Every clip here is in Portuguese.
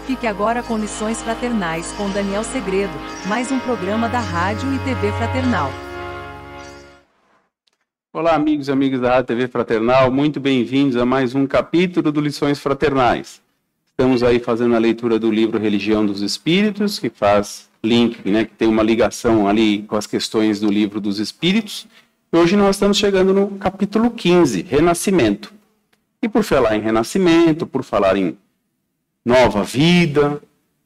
Fique agora com Lições Fraternais com Daniel Segredo, mais um programa da Rádio e TV Fraternal. Olá, amigos e amigas da Rádio TV Fraternal, muito bem-vindos a mais um capítulo do Lições Fraternais. Estamos aí fazendo a leitura do livro Religião dos Espíritos, que faz link, que tem uma ligação ali com as questões do livro dos Espíritos. E hoje nós estamos chegando no capítulo 15, Renascimento. E por falar em renascimento, por falar em nova vida,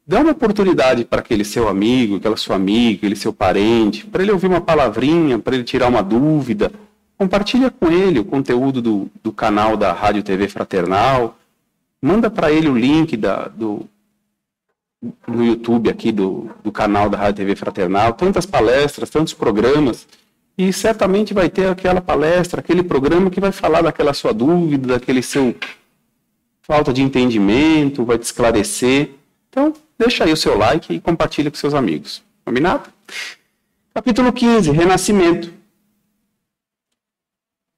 dá uma oportunidade para aquele seu amigo, aquela sua amiga, aquele seu parente, para ele ouvir uma palavrinha, para ele tirar uma dúvida. Compartilha com ele o conteúdo do canal da Rádio TV Fraternal. Manda para ele o link no YouTube aqui do canal da Rádio TV Fraternal. Tantas palestras, tantos programas. E certamente vai ter aquela palestra, aquele programa que vai falar daquela sua dúvida, daquele seu falta de entendimento, vai te esclarecer. Então, deixa aí o seu like e compartilha com seus amigos. Combinado? Capítulo 15, Renascimento.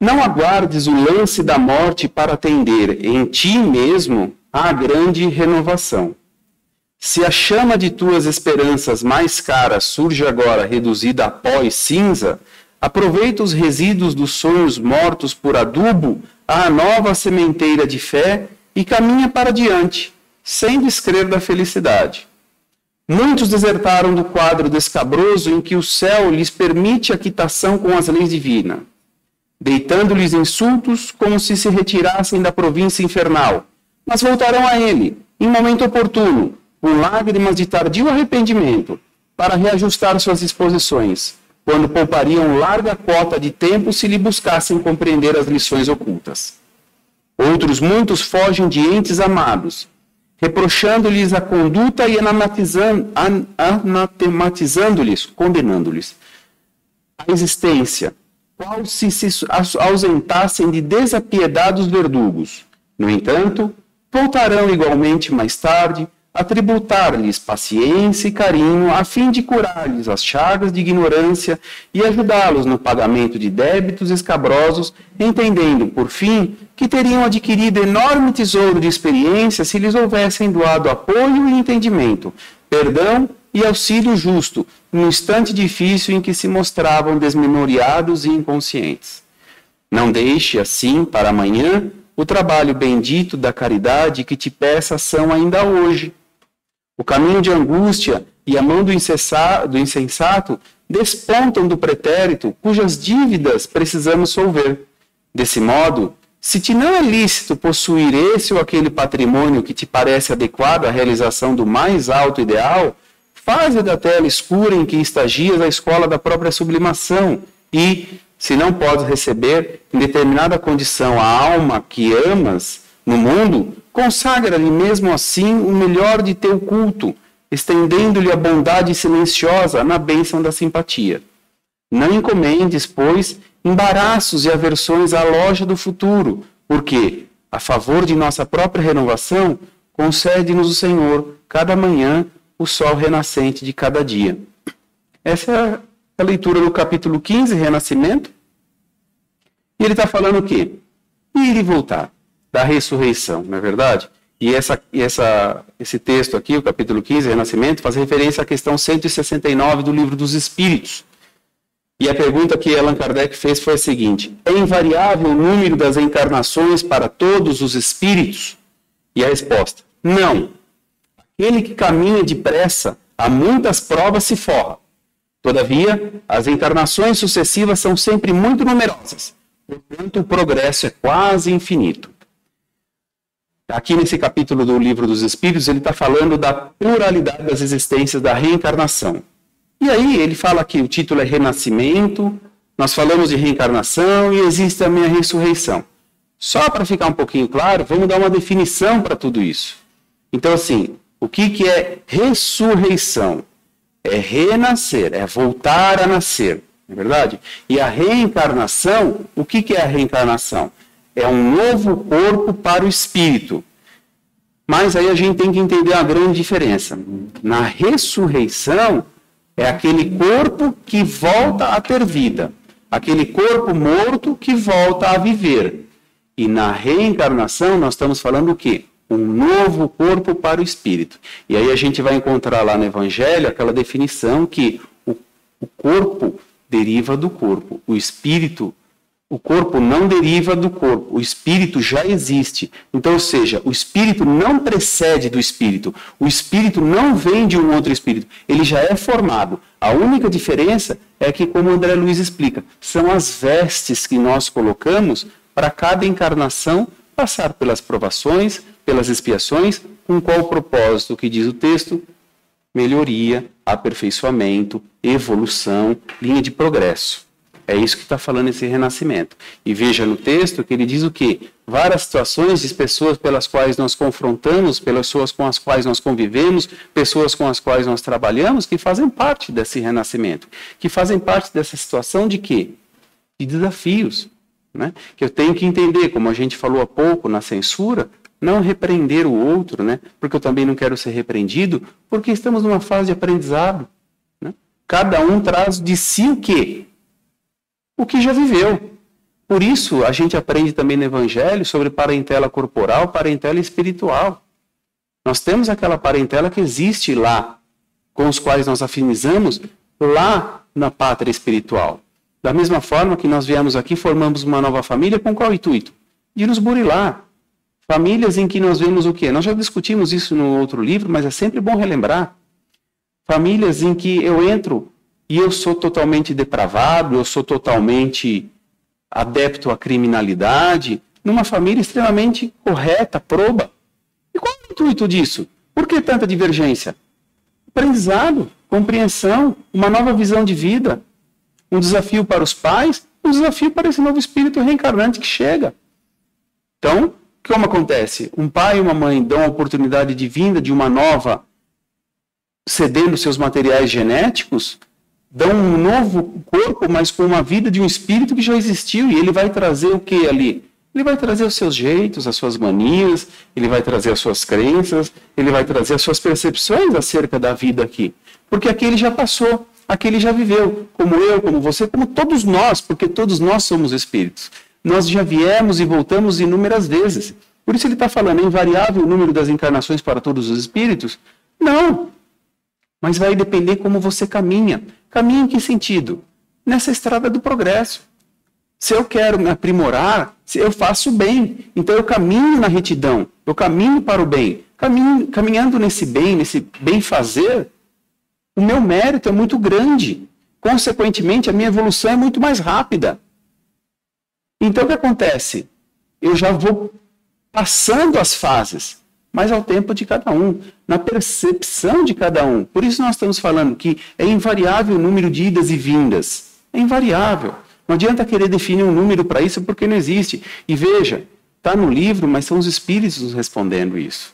Não aguardes o lance da morte para atender em ti mesmo à grande renovação. Se a chama de tuas esperanças mais caras surge agora reduzida a pó e cinza, aproveita os resíduos dos sonhos mortos por adubo à nova sementeira de fé e caminha para diante, sem descrer da felicidade. Muitos desertaram do quadro descabroso em que o céu lhes permite a quitação com as leis divinas, deitando-lhes insultos como se retirassem da província infernal, mas voltarão a ele, em momento oportuno, com lágrimas de tardio arrependimento, para reajustar suas disposições, quando poupariam larga cota de tempo se lhe buscassem compreender as lições ocultas. Outros muitos fogem de entes amados, reprochando-lhes a conduta e anatematizando-lhes, condenando-lhes a existência, qual se ausentassem de desapiedados verdugos. No entanto, voltarão igualmente mais tarde a tributar-lhes paciência e carinho a fim de curar-lhes as chagas de ignorância e ajudá-los no pagamento de débitos escabrosos, entendendo, por fim, que teriam adquirido enorme tesouro de experiência se lhes houvessem doado apoio e entendimento, perdão e auxílio justo, no instante difícil em que se mostravam desmemoriados e inconscientes. Não deixe, assim, para amanhã, o trabalho bendito da caridade que te peça ação ainda hoje. O caminho de angústia e a mão do insensato despontam do pretérito, cujas dívidas precisamos solver. Desse modo, se te não é lícito possuir esse ou aquele patrimônio que te parece adequado à realização do mais alto ideal, faze da tela escura em que estagias a escola da própria sublimação e, se não podes receber, em determinada condição, a alma que amas no mundo, consagra-lhe mesmo assim o melhor de teu culto, estendendo-lhe a bondade silenciosa na bênção da simpatia. Não encomendes, pois, embaraços e aversões à loja do futuro, porque, a favor de nossa própria renovação, concede-nos o Senhor, cada manhã, o sol renascente de cada dia. Essa é a leitura do capítulo 15, Renascimento. E ele está falando o quê? Ir e voltar, da ressurreição, não é verdade? E esse texto aqui, o capítulo 15, Renascimento, faz referência à questão 169 do Livro dos Espíritos. E a pergunta que Allan Kardec fez foi a seguinte: é invariável o número das encarnações para todos os espíritos? E a resposta: não. Aquele que caminha depressa a muitas provas se forra. Todavia, as encarnações sucessivas são sempre muito numerosas, portanto o progresso é quase infinito. Aqui nesse capítulo do Livro dos Espíritos, ele está falando da pluralidade das existências da reencarnação. E aí ele fala que o título é Renascimento, nós falamos de reencarnação e existe também a ressurreição. Só para ficar um pouquinho claro, vamos dar uma definição para tudo isso. Então, assim, o que é ressurreição? É renascer, é voltar a nascer, não é verdade? E a reencarnação, o que é a reencarnação? É um novo corpo para o espírito. Mas aí a gente tem que entender a grande diferença. Na ressurreição, é aquele corpo que volta a ter vida. Aquele corpo morto que volta a viver. E na reencarnação, nós estamos falando o quê? um novo corpo para o espírito. E aí a gente vai encontrar lá no Evangelho aquela definição que o corpo deriva do corpo, o corpo não deriva do corpo, o espírito já existe. Então, ou seja, o espírito não precede do espírito, o espírito não vem de um outro espírito, ele já é formado. A única diferença é que, como o André Luiz explica, são as vestes que nós colocamos para cada encarnação passar pelas provações, pelas expiações, com qual propósito, que diz o texto? Melhoria, aperfeiçoamento, evolução, linha de progresso. É isso que está falando esse renascimento. E veja no texto que ele diz o quê? Várias situações de pessoas pelas quais nós confrontamos, pessoas com as quais nós convivemos, pessoas com as quais nós trabalhamos, que fazem parte desse renascimento. Que fazem parte dessa situação de quê? De desafios. Né? Que eu tenho que entender, como a gente falou há pouco na censura, não repreender o outro, né? Porque eu também não quero ser repreendido, porque estamos numa fase de aprendizado. Né? Cada um traz de si o quê? O que já viveu. Por isso, a gente aprende também no Evangelho sobre parentela corporal, parentela espiritual. Nós temos aquela parentela que existe lá, com os quais nós afinizamos lá na pátria espiritual. Da mesma forma que nós viemos aqui, formamos uma nova família, com qual intuito? De nos burilar. Famílias em que nós vemos o quê? Nós já discutimos isso no outro livro, mas é sempre bom relembrar. Famílias em que eu entro e eu sou totalmente depravado, eu sou totalmente adepto à criminalidade, numa família extremamente correta, proba. E qual é o intuito disso? Por que tanta divergência? Aprendizado, compreensão, uma nova visão de vida, um desafio para os pais, um desafio para esse novo espírito reencarnante que chega. Então, como acontece? Um pai e uma mãe dão a oportunidade de vinda de uma nova, cedendo seus materiais genéticos, dão um novo corpo, mas com uma vida de um espírito que já existiu, e ele vai trazer o que ali? Ele vai trazer os seus jeitos, as suas manias, ele vai trazer as suas crenças, ele vai trazer as suas percepções acerca da vida aqui. Porque aquele já passou, aquele já viveu, como eu, como você, como todos nós, porque todos nós somos espíritos. Nós já viemos e voltamos inúmeras vezes. Por isso ele está falando, é invariável o número das encarnações para todos os espíritos? Não. Mas vai depender como você caminha. Caminha em que sentido? Nessa estrada do progresso. Se eu quero me aprimorar, eu faço bem. Então eu caminho na retidão, eu caminho para o bem. Caminhando nesse bem fazer, o meu mérito é muito grande. Consequentemente, a minha evolução é muito mais rápida. Então o que acontece? Eu já vou passando as fases, mas ao tempo de cada um, na percepção de cada um. Por isso nós estamos falando que é invariável o número de idas e vindas. É invariável. Não adianta querer definir um número para isso, porque não existe. E veja, está no livro, mas são os espíritos nos respondendo isso.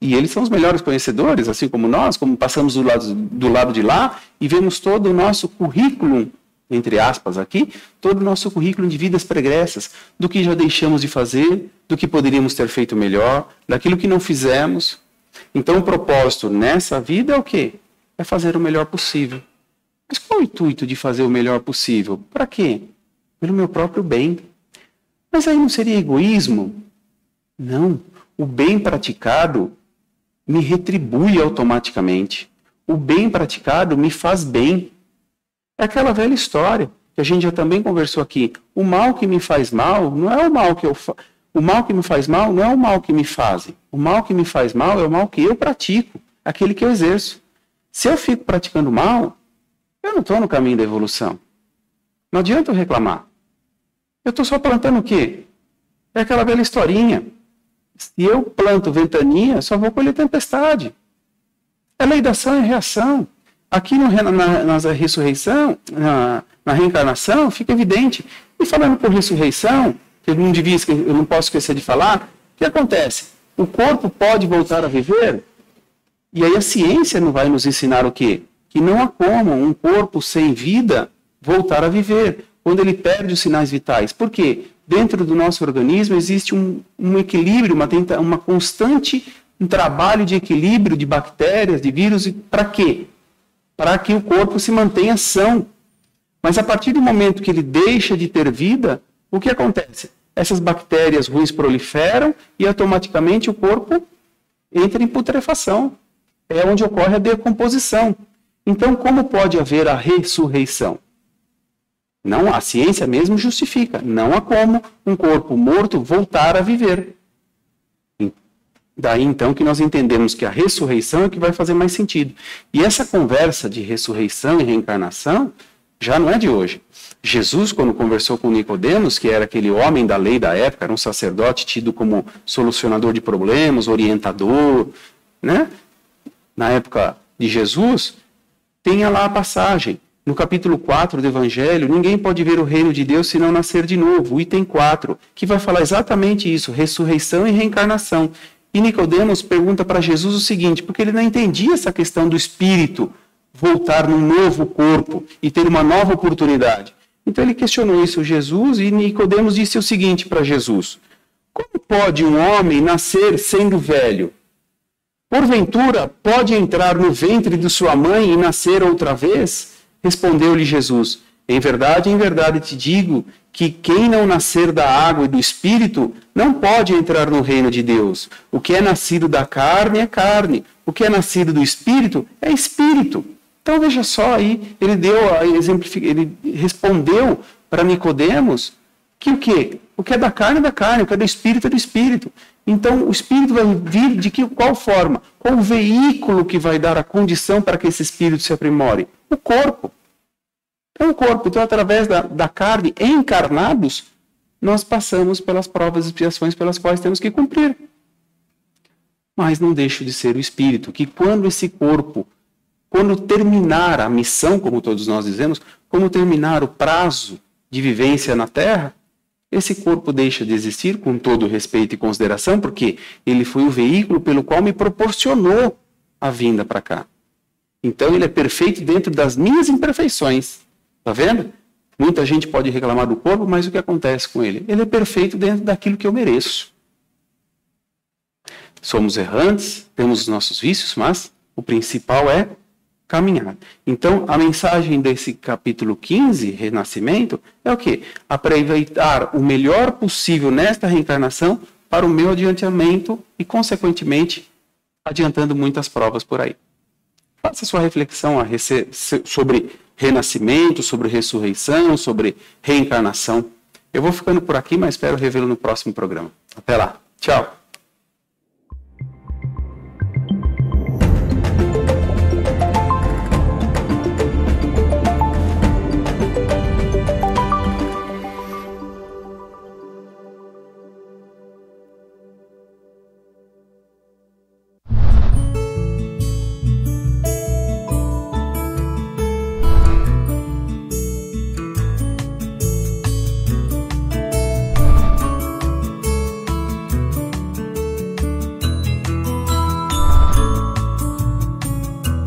E eles são os melhores conhecedores, assim como nós, como passamos do lado de lá e vemos todo o nosso currículo, entre aspas aqui, todo o nosso currículo de vidas pregressas, do que já deixamos de fazer, do que poderíamos ter feito melhor, daquilo que não fizemos. Então o propósito nessa vida é o quê? É fazer o melhor possível. Mas qual é o intuito de fazer o melhor possível? Para quê? Pelo meu próprio bem. Mas aí não seria egoísmo? Não. O bem praticado me retribui automaticamente. O bem praticado me faz bem. É aquela velha história que a gente já também conversou aqui. O mal que me faz mal não é o mal que eu faço. O mal que me faz mal não é o mal que me fazem. O mal que me faz mal é o mal que eu pratico, aquele que eu exerço. Se eu fico praticando mal, eu não estou no caminho da evolução. Não adianta eu reclamar. Eu estou só plantando o quê? É aquela velha historinha. Se eu planto ventania, só vou colher tempestade. É lei da ação e reação. Aqui na ressurreição, na reencarnação, fica evidente. E falando por ressurreição, que eu não posso esquecer de falar, o que acontece? O corpo pode voltar a viver? E aí a ciência não vai nos ensinar o quê? Que não há como um corpo sem vida voltar a viver, quando ele perde os sinais vitais. Por quê? Dentro do nosso organismo existe um equilíbrio, uma constante trabalho de equilíbrio de bactérias, de vírus. Para quê? Para que o corpo se mantenha são. Mas a partir do momento que ele deixa de ter vida, o que acontece? Essas bactérias ruins proliferam e automaticamente o corpo entra em putrefação. É onde ocorre a decomposição. Então, como pode haver a ressurreição? Não, a ciência mesmo justifica. Não há como um corpo morto voltar a viver. Daí, então, que nós entendemos que a ressurreição é o que vai fazer mais sentido. E essa conversa de ressurreição e reencarnação já não é de hoje. Jesus, quando conversou com Nicodemos, que era aquele homem da lei da época, era um sacerdote tido como solucionador de problemas, orientador, né? Na época de Jesus, tenha lá a passagem. No capítulo 4 do Evangelho, ninguém pode ver o reino de Deus se não nascer de novo. O item 4, que vai falar exatamente isso, ressurreição e reencarnação. E Nicodemos pergunta para Jesus o seguinte, porque ele não entendia essa questão do espírito voltar num novo corpo e ter uma nova oportunidade. Então ele questionou isso a Jesus e Nicodemos disse o seguinte para Jesus: como pode um homem nascer sendo velho? Porventura, pode entrar no ventre de sua mãe e nascer outra vez? Respondeu-lhe Jesus: em verdade te digo que quem não nascer da água e do Espírito não pode entrar no reino de Deus. O que é nascido da carne é carne, o que é nascido do Espírito é Espírito. Então veja só aí, ele respondeu para Nicodemos que o quê? O que é da carne é da carne, o que é do Espírito é do Espírito. Então o Espírito vai vir de qual forma? Qual o veículo que vai dar a condição para que esse Espírito se aprimore? O corpo. Então, o corpo, então, através da carne, encarnados, nós passamos pelas provas e expiações pelas quais temos que cumprir. Mas não deixa de ser o Espírito, que quando esse corpo, quando terminar a missão, como todos nós dizemos, quando terminar o prazo de vivência na Terra, esse corpo deixa de existir, com todo respeito e consideração, porque ele foi o veículo pelo qual me proporcionou a vinda para cá. Então, ele é perfeito dentro das minhas imperfeições. Está vendo? Muita gente pode reclamar do corpo, mas o que acontece com ele? Ele é perfeito dentro daquilo que eu mereço. Somos errantes, temos os nossos vícios, mas o principal é caminhar. Então, a mensagem desse capítulo 15, Renascimento, é o quê? Aproveitar o melhor possível nesta reencarnação para o meu adiantamento e, consequentemente, adiantando muitas provas por aí. Faça sua reflexão sobre renascimento, sobre ressurreição, sobre reencarnação. Eu vou ficando por aqui, mas espero revê-lo no próximo programa. Até lá. Tchau.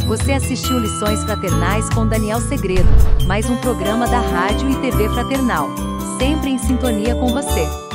Você assistiu Lições Fraternais com Daniel Segredo, mais um programa da Rádio e TV Fraternal, sempre em sintonia com você.